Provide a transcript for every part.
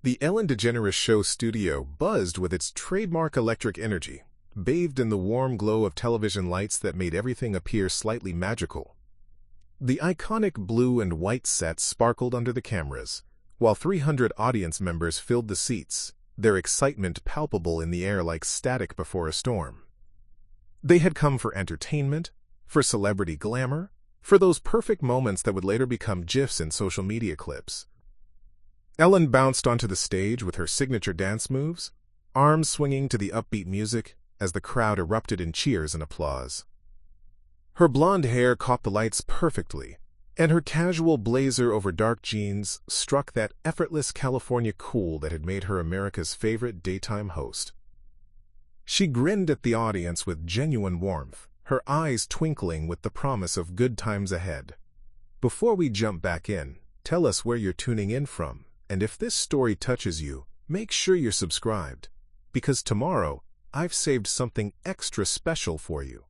The Ellen DeGeneres Show studio buzzed with its trademark electric energy, bathed in the warm glow of television lights that made everything appear slightly magical. The iconic blue and white set sparkled under the cameras, while 300 audience members filled the seats, their excitement palpable in the air like static before a storm. They had come for entertainment, for celebrity glamour, for those perfect moments that would later become GIFs in social media clips. Ellen bounced onto the stage with her signature dance moves, arms swinging to the upbeat music as the crowd erupted in cheers and applause. Her blonde hair caught the lights perfectly, and her casual blazer over dark jeans struck that effortless California cool that had made her America's favorite daytime host. She grinned at the audience with genuine warmth, her eyes twinkling with the promise of good times ahead. Before we jump back in, tell us where you're tuning in from, and if this story touches you, make sure you're subscribed, because tomorrow I've saved something extra special for you.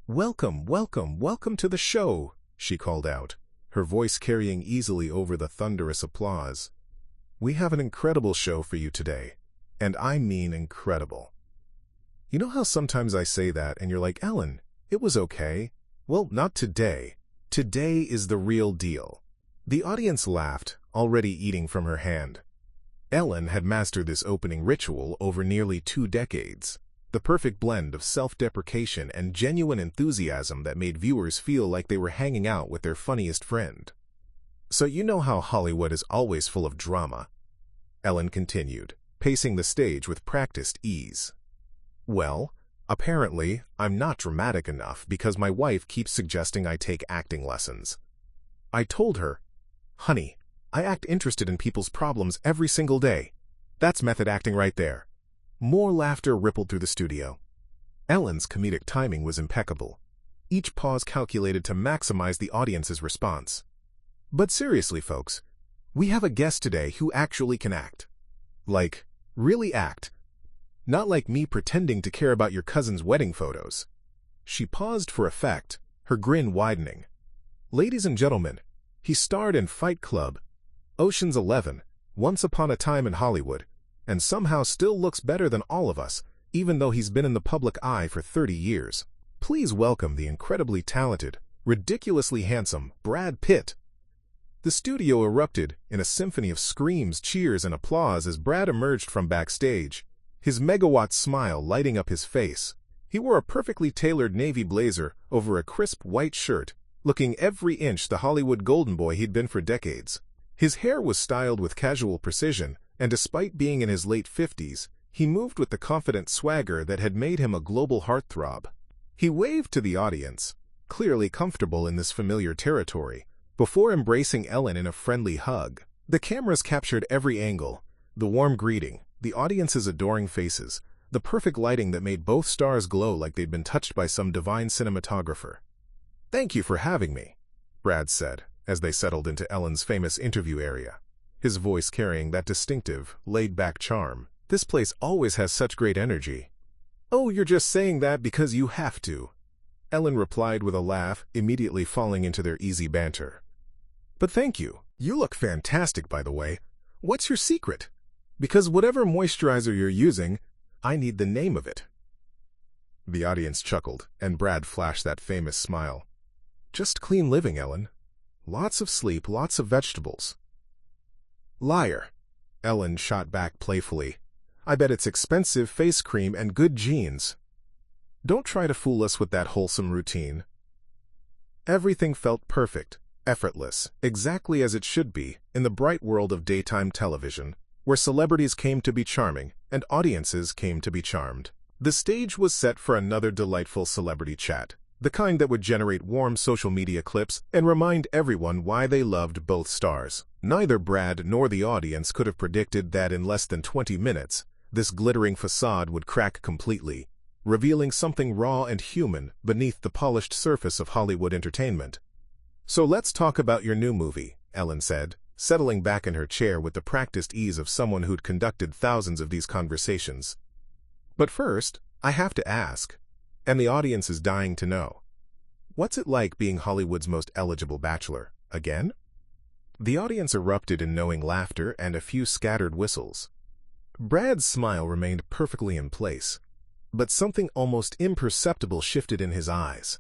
Welcome, welcome, welcome to the show, she called out, her voice carrying easily over the thunderous applause. We have an incredible show for you today, and I mean incredible. You know how sometimes I say that and you're like, Ellen, it was okay? Well, not today. Today is the real deal. The audience laughed, already eating from her hand. Ellen had mastered this opening ritual over nearly 2 decades, the perfect blend of self-deprecation and genuine enthusiasm that made viewers feel like they were hanging out with their funniest friend. So you know how Hollywood is always full of drama, Ellen continued, pacing the stage with practiced ease. Well, apparently, I'm not dramatic enough because my wife keeps suggesting I take acting lessons. I told her, honey, I act interested in people's problems every single day. That's method acting right there. More laughter rippled through the studio. Ellen's comedic timing was impeccable, each pause calculated to maximize the audience's response. But seriously, folks, we have a guest today who actually can act. Like, really act. Not like me pretending to care about your cousin's wedding photos. She paused for effect, her grin widening. Ladies and gentlemen, he starred in Fight Club, Ocean's 11, Once Upon a Time in Hollywood, and somehow still looks better than all of us, even though he's been in the public eye for 30 years. Please welcome the incredibly talented, ridiculously handsome Brad Pitt. The studio erupted in a symphony of screams, cheers, and applause as Brad emerged from backstage, his megawatt smile lighting up his face. He wore a perfectly tailored navy blazer over a crisp white shirt, looking every inch the Hollywood golden boy he'd been for decades. His hair was styled with casual precision, and despite being in his late 50s, he moved with the confident swagger that had made him a global heartthrob. He waved to the audience, clearly comfortable in this familiar territory, before embracing Ellen in a friendly hug. The cameras captured every angle, the warm greeting, the audience's adoring faces, the perfect lighting that made both stars glow like they'd been touched by some divine cinematographer. Thank you for having me, Brad said, as they settled into Ellen's famous interview area, his voice carrying that distinctive, laid-back charm. This place always has such great energy. Oh, you're just saying that because you have to, Ellen replied with a laugh, immediately falling into their easy banter. But thank you. You look fantastic, by the way. What's your secret? Because whatever moisturizer you're using, I need the name of it. The audience chuckled, and Brad flashed that famous smile. Just clean living, Ellen. Lots of sleep, lots of vegetables. Liar, Ellen shot back playfully. I bet it's expensive face cream and good genes. Don't try to fool us with that wholesome routine. Everything felt perfect, effortless, exactly as it should be in the bright world of daytime television, where celebrities came to be charming and audiences came to be charmed. The stage was set for another delightful celebrity chat, the kind that would generate warm social media clips and remind everyone why they loved both stars. Neither Brad nor the audience could have predicted that in less than 20 minutes, this glittering facade would crack completely, revealing something raw and human beneath the polished surface of Hollywood entertainment. So let's talk about your new movie, Ellen said, settling back in her chair with the practiced ease of someone who'd conducted thousands of these conversations. But first, I have to ask, and the audience is dying to know, what's it like being Hollywood's most eligible bachelor, again? The audience erupted in knowing laughter and a few scattered whistles. Brad's smile remained perfectly in place, but something almost imperceptible shifted in his eyes.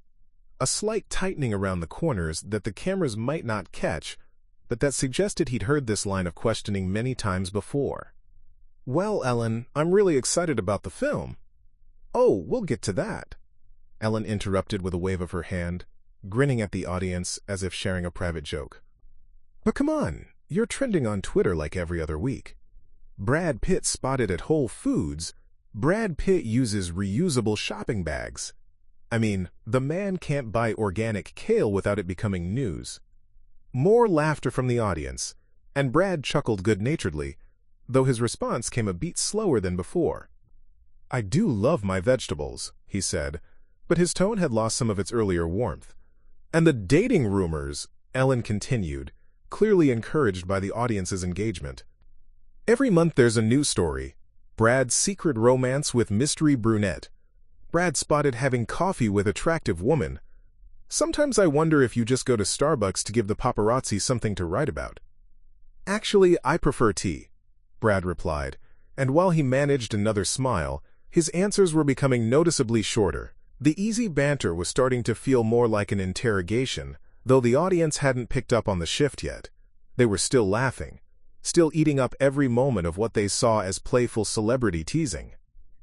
A slight tightening around the corners that the cameras might not catch, but that suggested he'd heard this line of questioning many times before. "Well, Ellen, I'm really excited about the film." "Oh, we'll get to that," Ellen interrupted with a wave of her hand, grinning at the audience as if sharing a private joke. "But come on, you're trending on Twitter like every other week. Brad Pitt spotted at Whole Foods. Brad Pitt uses reusable shopping bags. I mean, the man can't buy organic kale without it becoming news." More laughter from the audience, and Brad chuckled good-naturedly, though his response came a beat slower than before. "I do love my vegetables," he said, but his tone had lost some of its earlier warmth. "And the dating rumors," Ellen continued, clearly encouraged by the audience's engagement. "Every month there's a new story. Brad's secret romance with mystery brunette. Brad spotted having coffee with attractive woman. Sometimes I wonder if you just go to Starbucks to give the paparazzi something to write about." "Actually, I prefer tea," Brad replied, and while he managed another smile, his answers were becoming noticeably shorter. The easy banter was starting to feel more like an interrogation, though the audience hadn't picked up on the shift yet. They were still laughing, still eating up every moment of what they saw as playful celebrity teasing.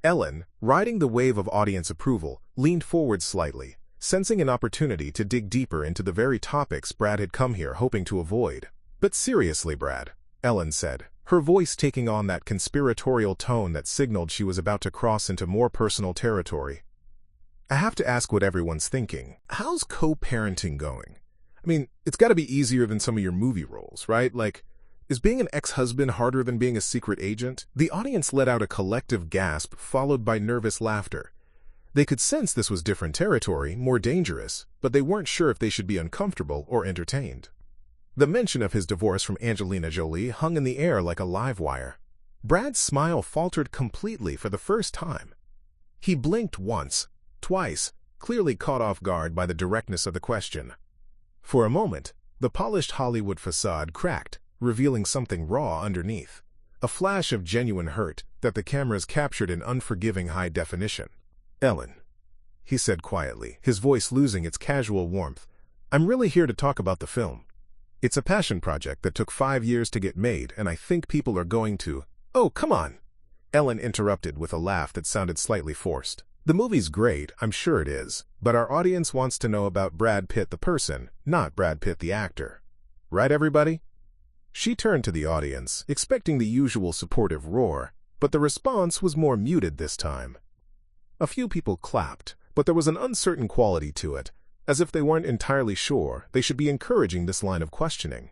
Ellen, riding the wave of audience approval, leaned forward slightly, sensing an opportunity to dig deeper into the very topics Brad had come here hoping to avoid. "But seriously, Brad," Ellen said, her voice taking on that conspiratorial tone that signaled she was about to cross into more personal territory. "I have to ask what everyone's thinking. How's co-parenting going? I mean, it's got to be easier than some of your movie roles, right? Like, is being an ex-husband harder than being a secret agent?" The audience let out a collective gasp followed by nervous laughter. They could sense this was different territory, more dangerous, but they weren't sure if they should be uncomfortable or entertained. The mention of his divorce from Angelina Jolie hung in the air like a live wire. Brad's smile faltered completely for the first time. He blinked once, twice, clearly caught off guard by the directness of the question. For a moment, the polished Hollywood facade cracked, revealing something raw underneath, a flash of genuine hurt that the cameras captured in unforgiving high definition. "Ellen," he said quietly, his voice losing its casual warmth, "I'm really here to talk about the film. It's a passion project that took 5 years to get made, and I think people are going to—" "Oh, come on," Ellen interrupted with a laugh that sounded slightly forced. "The movie's great, I'm sure it is, but our audience wants to know about Brad Pitt the person, not Brad Pitt the actor. Right, everybody?" She turned to the audience, expecting the usual supportive roar, but the response was more muted this time. A few people clapped, but there was an uncertain quality to it, as if they weren't entirely sure they should be encouraging this line of questioning.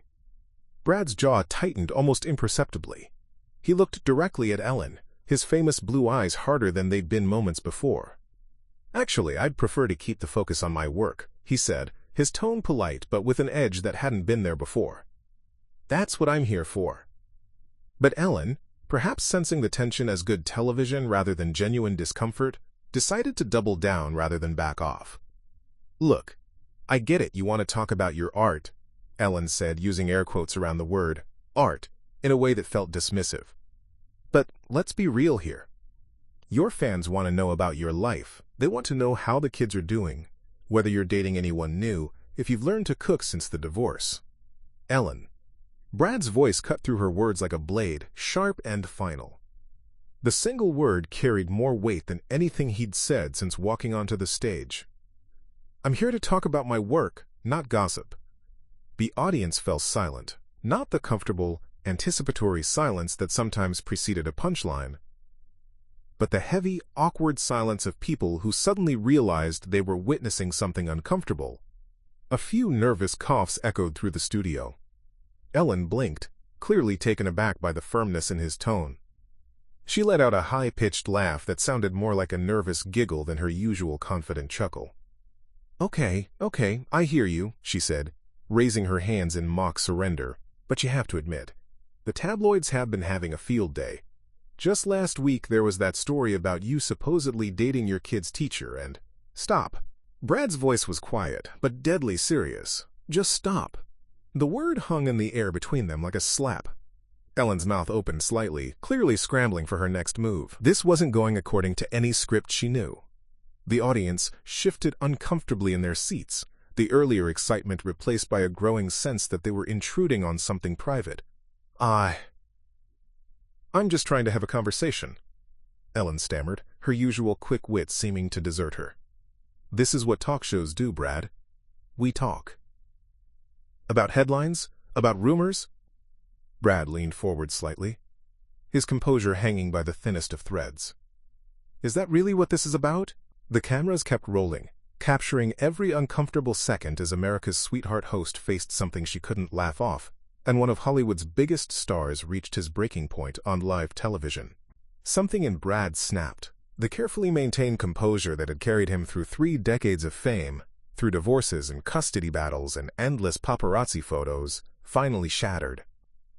Brad's jaw tightened almost imperceptibly. He looked directly at Ellen, his famous blue eyes harder than they'd been moments before. "Actually, I'd prefer to keep the focus on my work," he said, his tone polite but with an edge that hadn't been there before. "That's what I'm here for." But Ellen, perhaps sensing the tension as good television rather than genuine discomfort, decided to double down rather than back off. "Look, I get it, you want to talk about your art," Ellen said, using air quotes around the word art in a way that felt dismissive. "But let's be real here. Your fans want to know about your life. They want to know how the kids are doing, whether you're dating anyone new, if you've learned to cook since the divorce." "Ellen." Brad's voice cut through her words like a blade, sharp and final. The single word carried more weight than anything he'd said since walking onto the stage. "I'm here to talk about my work, not gossip." The audience fell silent, not the comfortable, anticipatory silence that sometimes preceded a punchline, but the heavy, awkward silence of people who suddenly realized they were witnessing something uncomfortable. A few nervous coughs echoed through the studio. Ellen blinked, clearly taken aback by the firmness in his tone. She let out a high-pitched laugh that sounded more like a nervous giggle than her usual confident chuckle. Okay, I hear you," she said, raising her hands in mock surrender, "but you have to admit, the tabloids have been having a field day. Just last week there was that story about you supposedly dating your kid's teacher and—" "Stop." Brad's voice was quiet, but deadly serious. "Just stop. The word hung in the air between them like a slap. Ellen's mouth opened slightly, clearly scrambling for her next move. This wasn't going according to any script she knew. The audience shifted uncomfortably in their seats, the earlier excitement replaced by a growing sense that they were intruding on something private. I'm just trying to have a conversation," Ellen stammered, her usual quick wit seeming to desert her. "This is what talk shows do, Brad. We talk." "About headlines? About rumors?" Brad leaned forward slightly, his composure hanging by the thinnest of threads. "Is that really what this is about?" The cameras kept rolling, capturing every uncomfortable second as America's sweetheart host faced something she couldn't laugh off, and one of Hollywood's biggest stars reached his breaking point on live television. Something in Brad snapped. The carefully maintained composure that had carried him through 3 decades of fame, through divorces and custody battles and endless paparazzi photos, finally shattered.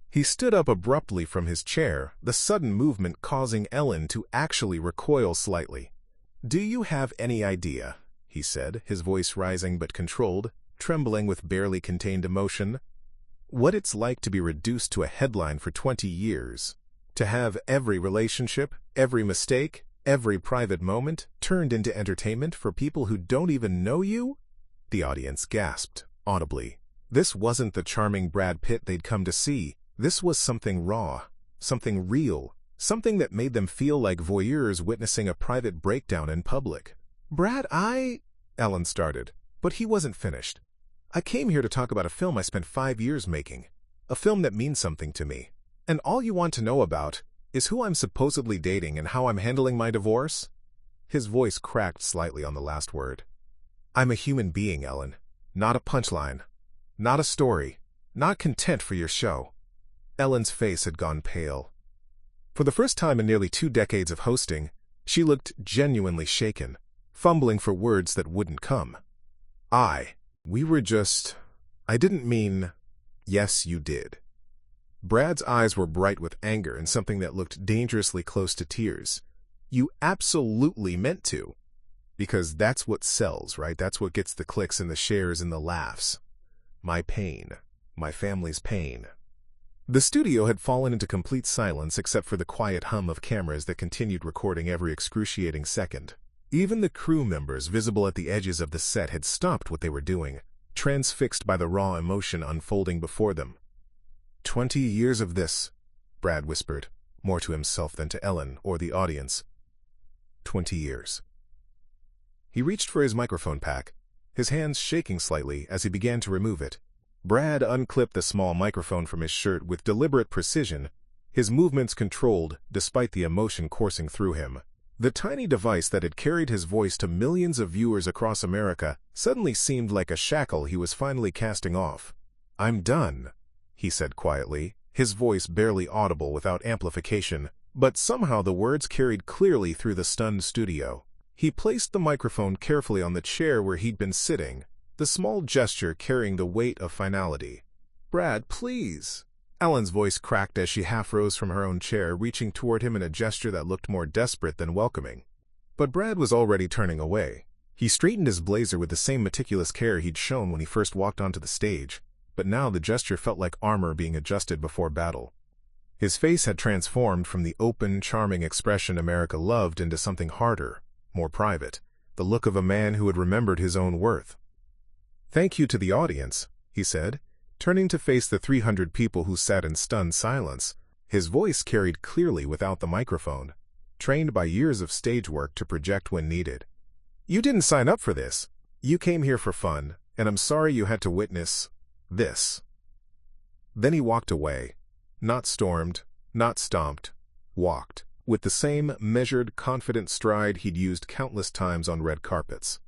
He stood up abruptly from his chair, the sudden movement causing Ellen to actually recoil slightly. "Do you have any idea," he said, his voice rising but controlled, trembling with barely contained emotion, "what it's like to be reduced to a headline for 20 years? To have every relationship, every mistake, every private moment turned into entertainment for people who don't even know you?" The audience gasped, audibly. This wasn't the charming Brad Pitt they'd come to see. This was something raw, something real, something that made them feel like voyeurs witnessing a private breakdown in public. "Brad, Ellen started, but he wasn't finished. "I came here to talk about a film I spent 5 years making, a film that means something to me. And all you want to know about is who I'm supposedly dating and how I'm handling my divorce?" His voice cracked slightly on the last word. "I'm a human being, Ellen, not a punchline, not a story, not content for your show." Ellen's face had gone pale. For the first time in nearly 2 decades of hosting, she looked genuinely shaken, fumbling for words that wouldn't come. I didn't mean, yes, you did." Brad's eyes were bright with anger and something that looked dangerously close to tears. "You absolutely meant to. Because that's what sells, right? That's what gets the clicks and the shares and the laughs. My pain. My family's pain." The studio had fallen into complete silence except for the quiet hum of cameras that continued recording every excruciating second. Even the crew members visible at the edges of the set had stopped what they were doing, transfixed by the raw emotion unfolding before them. 20 years of this," Brad whispered, more to himself than to Ellen or the audience. 20 years. He reached for his microphone pack, his hands shaking slightly as he began to remove it. Brad unclipped the small microphone from his shirt with deliberate precision, his movements controlled despite the emotion coursing through him. The tiny device that had carried his voice to millions of viewers across America suddenly seemed like a shackle he was finally casting off. "I'm done," he said quietly, his voice barely audible without amplification, but somehow the words carried clearly through the stunned studio. He placed the microphone carefully on the chair where he'd been sitting, the small gesture carrying the weight of finality. "Brad, please." Ellen's voice cracked as she half rose from her own chair, reaching toward him in a gesture that looked more desperate than welcoming. But Brad was already turning away. He straightened his blazer with the same meticulous care he'd shown when he first walked onto the stage, but now the gesture felt like armor being adjusted before battle. His face had transformed from the open, charming expression America loved into something harder, more private, the look of a man who had remembered his own worth. "Thank you to the audience," he said, turning to face the 300 people who sat in stunned silence. His voice carried clearly without the microphone, trained by years of stage work to project when needed. "You didn't sign up for this. You came here for fun, and I'm sorry you had to witness this." Then he walked away, not stormed, not stomped, walked, with the same measured, confident stride he'd used countless times on red carpets.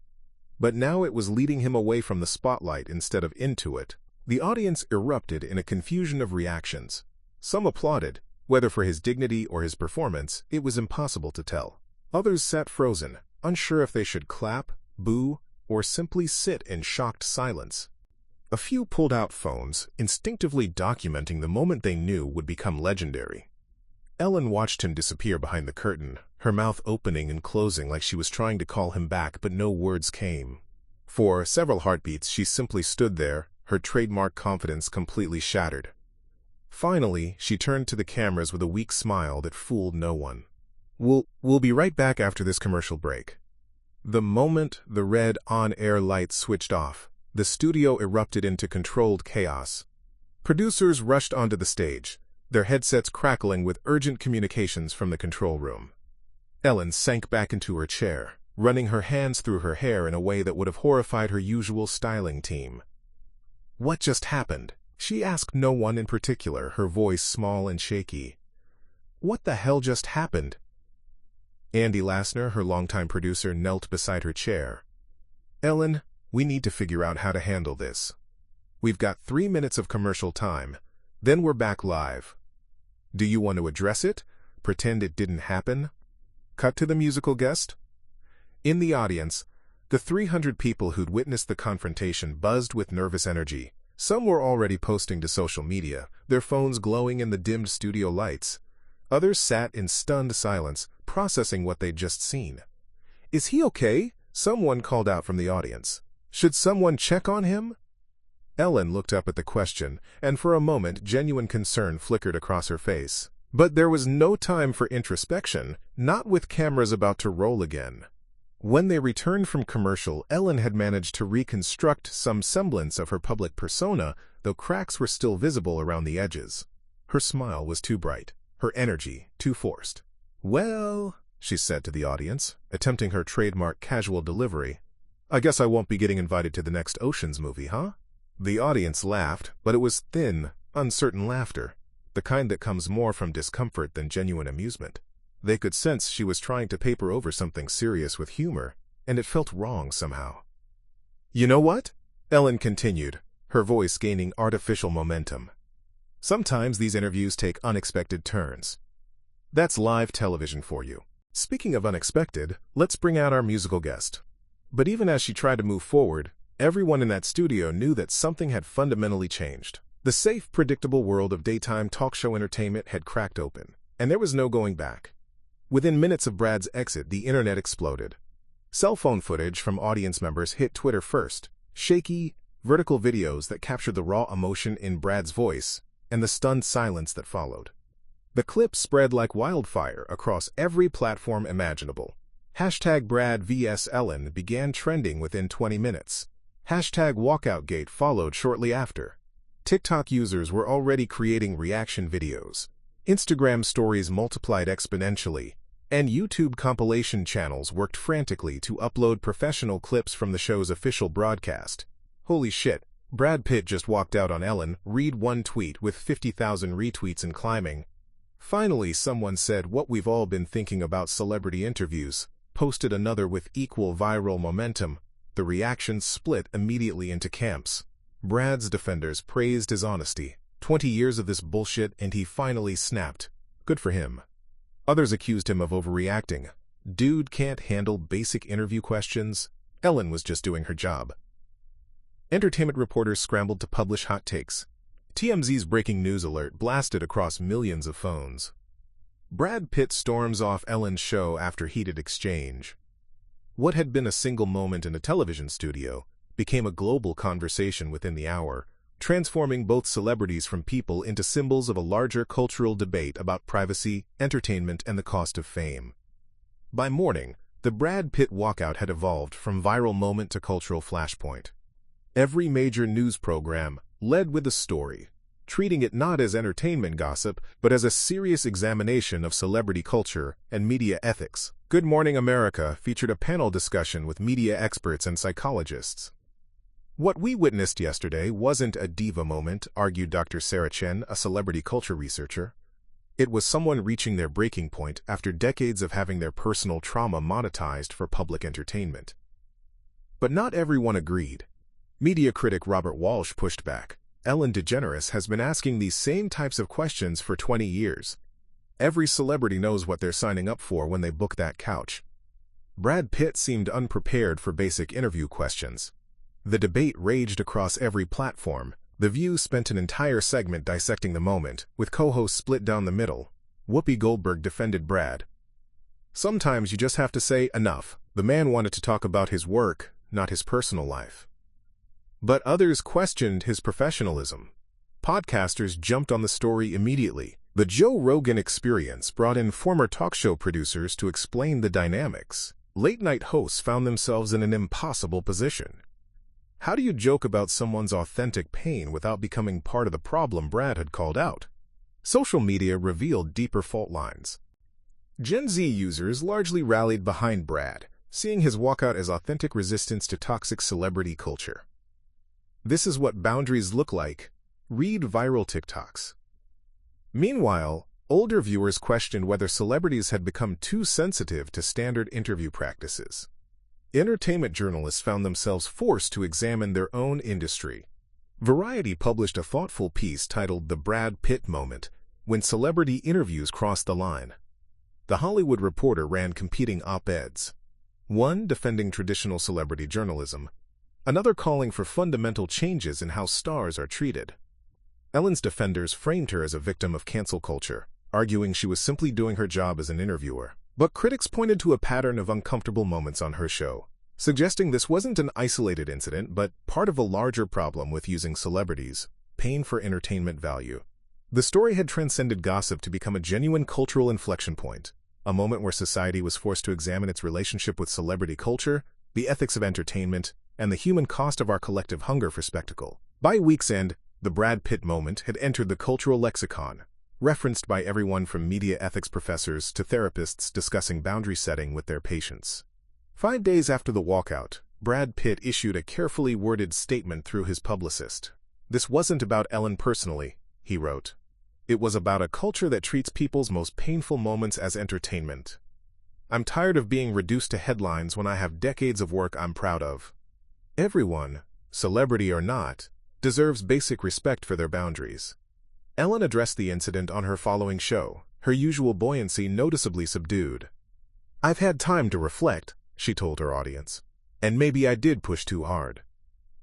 But now it was leading him away from the spotlight instead of into it. The audience erupted in a confusion of reactions. Some applauded, whether for his dignity or his performance, it was impossible to tell. Others sat frozen, unsure if they should clap, boo, or simply sit in shocked silence. A few pulled out phones, instinctively documenting the moment they knew would become legendary. Ellen watched him disappear behind the curtain, her mouth opening and closing like she was trying to call him back, but no words came. For several heartbeats, she simply stood there, her trademark confidence completely shattered. Finally, she turned to the cameras with a weak smile that fooled no one. We'll be right back after this commercial break." The moment the red on-air lights switched off, the studio erupted into controlled chaos. Producers rushed onto the stage, their headsets crackling with urgent communications from the control room. Ellen sank back into her chair, running her hands through her hair in a way that would have horrified her usual styling team. "What just happened?" She asked no one in particular, her voice small and shaky. "What the hell just happened?" Andy Lassner, her longtime producer, knelt beside her chair. "Ellen, we need to figure out how to handle this. We've got 3 minutes of commercial time, then we're back live. Do you want to address it? Pretend it didn't happen?" Cut to the musical guest. In the audience, the 300 people who'd witnessed the confrontation buzzed with nervous energy. Some were already posting to social media, their phones glowing in the dimmed studio lights. Others sat in stunned silence, processing what they'd just seen. "Is he okay?" Someone called out from the audience. "Should someone check on him?" Ellen looked up at the question, and for a moment genuine concern flickered across her face. But there was no time for introspection, not with cameras about to roll again. When they returned from commercial, Ellen had managed to reconstruct some semblance of her public persona, though cracks were still visible around the edges. Her smile was too bright, her energy too forced. "Well," she said to the audience, attempting her trademark casual delivery, "I guess I won't be getting invited to the next Ocean's movie, huh?" The audience laughed, but it was thin, uncertain laughter, the kind that comes more from discomfort than genuine amusement. They could sense she was trying to paper over something serious with humor, and it felt wrong somehow. "You know what?" Ellen continued, her voice gaining artificial momentum. "Sometimes these interviews take unexpected turns. That's live television for you. Speaking of unexpected, let's bring out our musical guest." But even as she tried to move forward, everyone in that studio knew that something had fundamentally changed. The safe, predictable world of daytime talk show entertainment had cracked open, and there was no going back. Within minutes of Brad's exit, the internet exploded. Cell phone footage from audience members hit Twitter first, shaky, vertical videos that captured the raw emotion in Brad's voice and the stunned silence that followed. The clip spread like wildfire across every platform imaginable. Hashtag Brad vs. Ellen began trending within 20 minutes. Hashtag WalkoutGate followed shortly after. TikTok users were already creating reaction videos. Instagram stories multiplied exponentially, and YouTube compilation channels worked frantically to upload professional clips from the show's official broadcast. Holy shit, Brad Pitt just walked out on Ellen, read one tweet with 50,000 retweets and climbing. Finally, someone said what we've all been thinking about celebrity interviews, posted another with equal viral momentum. The reactions split immediately into camps. Brad's defenders praised his honesty. 20 years of this bullshit and he finally snapped. Good for him. Others accused him of overreacting. Dude can't handle basic interview questions. Ellen was just doing her job. Entertainment reporters scrambled to publish hot takes. TMZ's breaking news alert blasted across millions of phones. Brad Pitt storms off Ellen's show after heated exchange. What had been a single moment in a television studio became a global conversation within the hour, transforming both celebrities from people into symbols of a larger cultural debate about privacy, entertainment, and the cost of fame. By morning, the Brad Pitt walkout had evolved from viral moment to cultural flashpoint. Every major news program led with a story, treating it not as entertainment gossip, but as a serious examination of celebrity culture and media ethics. Good Morning America featured a panel discussion with media experts and psychologists. What we witnessed yesterday wasn't a diva moment, argued Dr. Sarah Chen, a celebrity culture researcher. It was someone reaching their breaking point after decades of having their personal trauma monetized for public entertainment. But not everyone agreed. Media critic Robert Walsh pushed back. Ellen DeGeneres has been asking these same types of questions for 20 years. Every celebrity knows what they're signing up for when they book that couch. Brad Pitt seemed unprepared for basic interview questions. The debate raged across every platform. The View spent an entire segment dissecting the moment, with co-hosts split down the middle. Whoopi Goldberg defended Brad. Sometimes you just have to say enough. The man wanted to talk about his work, not his personal life. But others questioned his professionalism. Podcasters jumped on the story immediately. The Joe Rogan Experience brought in former talk show producers to explain the dynamics. Late-night hosts found themselves in an impossible position. How do you joke about someone's authentic pain without becoming part of the problem Brad had called out? Social media revealed deeper fault lines. Gen Z users largely rallied behind Brad, seeing his walkout as authentic resistance to toxic celebrity culture. This is what boundaries look like. Read viral TikToks. Meanwhile, older viewers questioned whether celebrities had become too sensitive to standard interview practices. Entertainment journalists found themselves forced to examine their own industry. Variety published a thoughtful piece titled "The Brad Pitt Moment," when celebrity interviews crossed the line. The Hollywood Reporter ran competing op-eds, one defending traditional celebrity journalism, another calling for fundamental changes in how stars are treated. Ellen's defenders framed her as a victim of cancel culture, arguing she was simply doing her job as an interviewer. But critics pointed to a pattern of uncomfortable moments on her show, suggesting this wasn't an isolated incident but part of a larger problem with using celebrities, pain for entertainment value. The story had transcended gossip to become a genuine cultural inflection point, a moment where society was forced to examine its relationship with celebrity culture, the ethics of entertainment, and the human cost of our collective hunger for spectacle. By week's end, the Brad Pitt moment had entered the cultural lexicon, referenced by everyone from media ethics professors to therapists discussing boundary setting with their patients. 5 days after the walkout, Brad Pitt issued a carefully worded statement through his publicist. "This wasn't about Ellen personally," he wrote. "It was about a culture that treats people's most painful moments as entertainment. I'm tired of being reduced to headlines when I have decades of work I'm proud of. Everyone, celebrity or not, deserves basic respect for their boundaries." Ellen addressed the incident on her following show, her usual buoyancy noticeably subdued. "I've had time to reflect," she told her audience, "and maybe I did push too hard.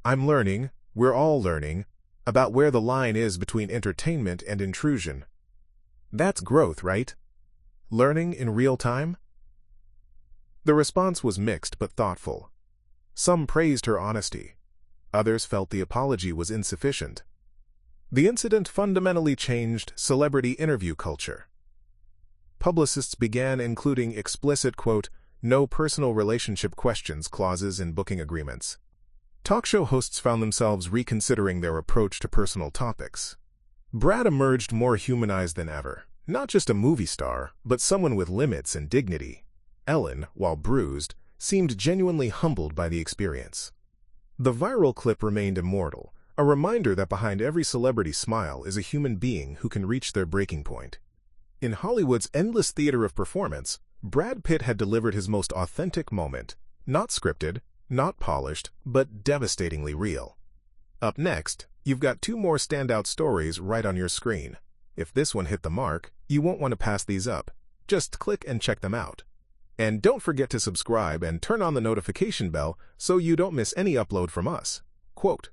I'm learning, we're all learning, about where the line is between entertainment and intrusion. That's growth, right? Learning in real time?" The response was mixed but thoughtful. Some praised her honesty. Others felt the apology was insufficient. The incident fundamentally changed celebrity interview culture. Publicists began including explicit, quote, "no personal relationship questions" clauses in booking agreements. Talk show hosts found themselves reconsidering their approach to personal topics. Brad emerged more humanized than ever, not just a movie star, but someone with limits and dignity. Ellen, while bruised, seemed genuinely humbled by the experience. The viral clip remained immortal, a reminder that behind every celebrity smile is a human being who can reach their breaking point. In Hollywood's endless theater of performance, Brad Pitt had delivered his most authentic moment, not scripted, not polished, but devastatingly real. Up next, you've got 2 more standout stories right on your screen. If this one hit the mark, you won't want to pass these up. Just click and check them out. And don't forget to subscribe and turn on the notification bell so you don't miss any upload from us. Quote,